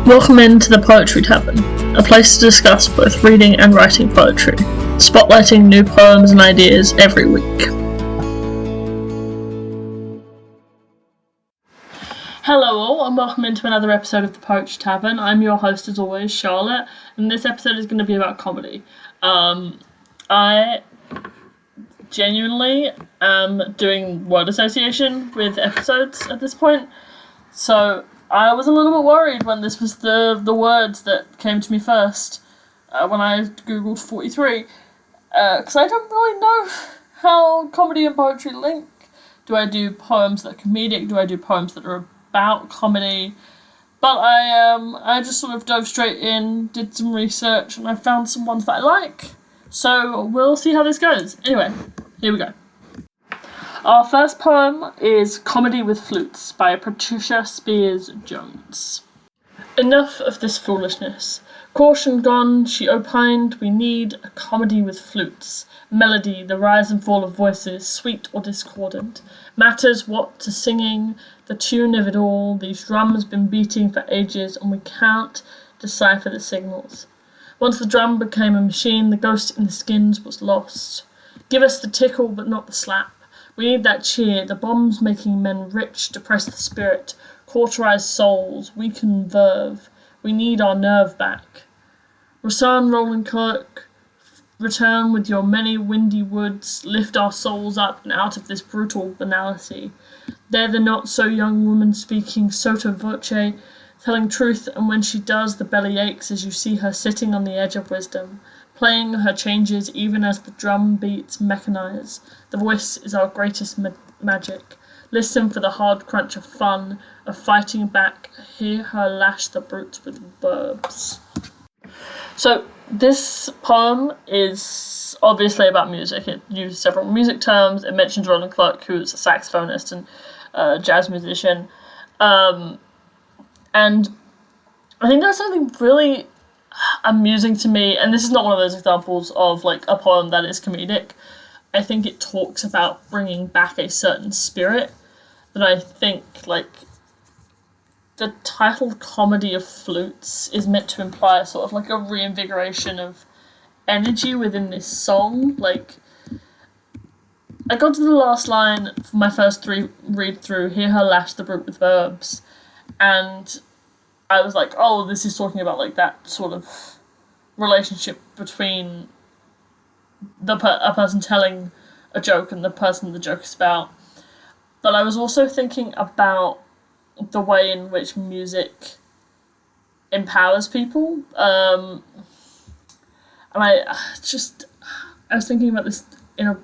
Welcome into the Poetry Tavern, a place to discuss both reading and writing poetry, spotlighting new poems and ideas every week. Hello all, and welcome into another episode of the Poetry Tavern. I'm your host as always, Charlotte, and this episode is going to be about comedy. I genuinely am doing word association with episodes at this point, so I was a little bit worried when this was the words that came to me first when I googled 43, because I don't really know how comedy and poetry link. Do I do poems that are comedic? Do I do poems that are about comedy? But I just sort of dove straight in, did some research, and I found some ones that I like. So we'll see how this goes. Anyway, here we go. Our first poem is Comedy with Flutes by Patricia Spears-Jones. Enough of this foolishness. Caution gone, she opined, we need a comedy with flutes. Melody, the rise and fall of voices, sweet or discordant. Matters what to singing, the tune of it all. These drums been beating for ages and we can't decipher the signals. Once the drum became a machine, the ghost in the skins was lost. Give us the tickle but not the slap. We need that cheer, the bombs making men rich, depress the spirit, cauterize souls, weaken verve. We need our nerve back. Rasan Roland Kirk, return with your many windy woods, lift our souls up and out of this brutal banality. There the not-so-young woman speaking sotto voce, telling truth, and when she does, the belly aches as you see her sitting on the edge of wisdom, playing her changes even as the drum beats mechanize. The voice is our greatest magic. Listen for the hard crunch of fun, of fighting back. Hear her lash the brutes with verbs. So this poem is obviously about music. It uses several music terms. It mentions Roland Clark, who's a saxophonist and jazz musician. And I think there's something really amusing to me, and this is not one of those examples of like a poem that is comedic. I think it talks about bringing back a certain spirit that I think, like, the title Comedy of Flutes is meant to imply sort of like a reinvigoration of energy within this song. Like, I got to the last line for my first three read through, hear her lash the brute with verbs, and I was like, oh, this is talking about like that sort of relationship between a person telling a joke and the person the joke is about. But I was also thinking about the way in which music empowers people. And I was thinking about this in a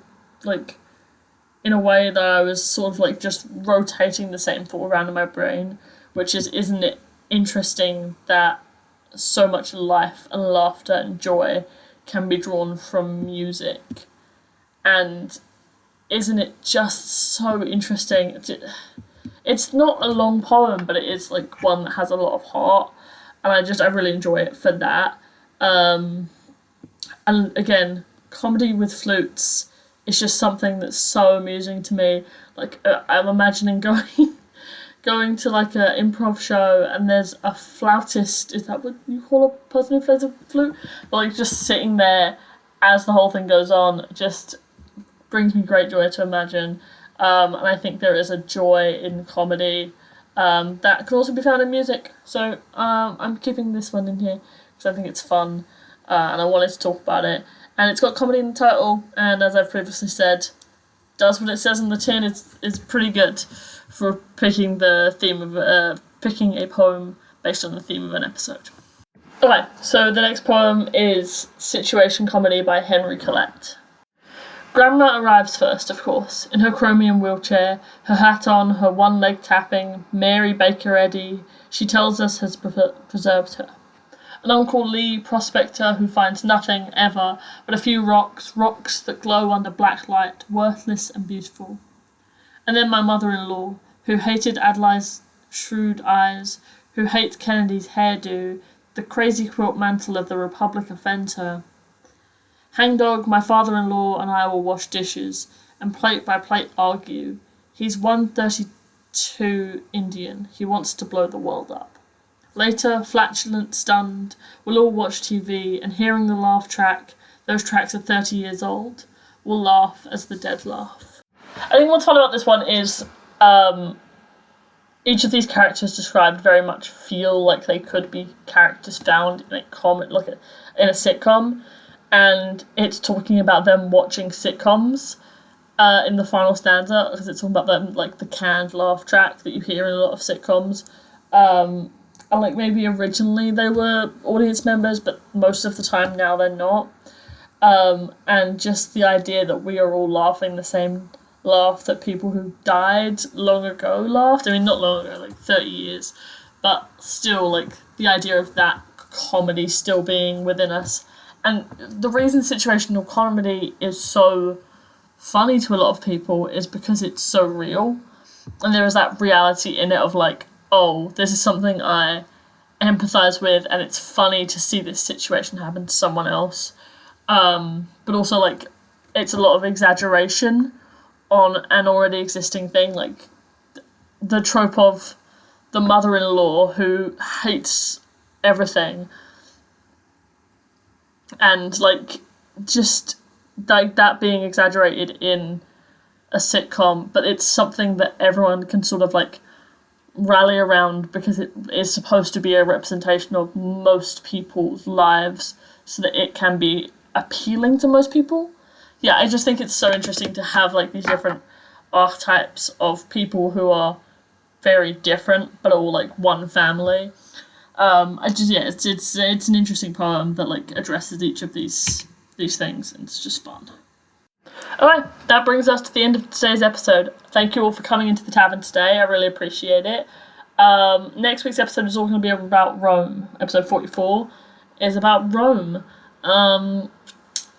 way that I was sort of like just rotating the same thought around in my brain, which is, isn't it interesting that so much life and laughter and joy can be drawn from music? And isn't it just so interesting? It's not a long poem, but it is like one that has a lot of heart, and I really enjoy it for that. And again, comedy with flutes is just something that's so amusing to me. Like, I'm imagining going to like an improv show and there's a flautist, is that what you call a person who plays a flute? But like just sitting there as the whole thing goes on just brings me great joy to imagine. And I think there is a joy in comedy that can also be found in music. So I'm keeping this one in here because I think it's fun and I wanted to talk about it. And it's got comedy in the title, and as I've previously said, does what it says in the tin. Is pretty good for picking the theme of picking a poem based on the theme of an episode. Okay, so the next poem is Situation Comedy by Henri Coulette. Grandma arrives first, of course, in her chromium wheelchair, her hat on, her one leg tapping. Mary Baker Eddy, she tells us, has preserved her. An Uncle Lee prospector who finds nothing ever but a few rocks that glow under black light, worthless and beautiful. And then my mother-in-law, who hated Adelaide's shrewd eyes, who hates Kennedy's hairdo, the crazy quilt mantle of the Republic offends her. Hangdog, my father-in-law, and I will wash dishes, and plate by plate argue. He's 132 Indian. He wants to blow the world up. Later, flatulent, stunned, we'll all watch TV, and hearing the laugh track, those tracks are 30 years old, we'll laugh as the dead laugh. I think what's fun about this one is each of these characters described very much feel like they could be characters found in in a sitcom, and it's talking about them watching sitcoms in the final stanza, because it's talking about them, like, the canned laugh track that you hear in a lot of sitcoms. And, like, maybe originally they were audience members, but most of the time now they're not. And just the idea that we are all laughing the same laugh that people who died long ago laughed. I mean, not long ago, like 30 years, but still, like, the idea of that comedy still being within us. And the reason situational comedy is so funny to a lot of people is because it's so real, and there is that reality in it of, like, oh, this is something I empathize with, and it's funny to see this situation happen to someone else. But also, like, it's a lot of exaggeration on an already existing thing, like the trope of the mother-in-law who hates everything, and, like, just like that being exaggerated in a sitcom, but it's something that everyone can sort of, like, rally around because it is supposed to be a representation of most people's lives, so that it can be appealing to most people. Yeah, I just think it's so interesting to have, like, these different archetypes of people who are very different but all, like, one family. It's an interesting poem that, like, addresses each of these things, and it's just fun. Alright, that brings us to the end of today's episode. Thank you all for coming into the tavern today. I really appreciate it. Next week's episode is all going to be about Rome. Episode 44 is about Rome.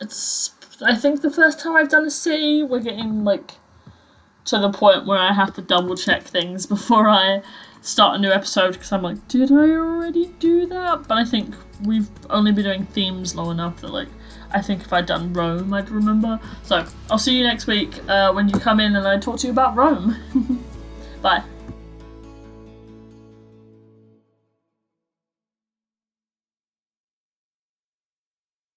It's, I think, the first time I've done a city. We're getting, like, to the point where I have to double check things before I start a new episode, because I'm like, did I already do that? But I think we've only been doing themes long enough that, like, I think if I'd done Rome, I'd remember. So I'll see you next week when you come in and I talk to you about Rome. Bye.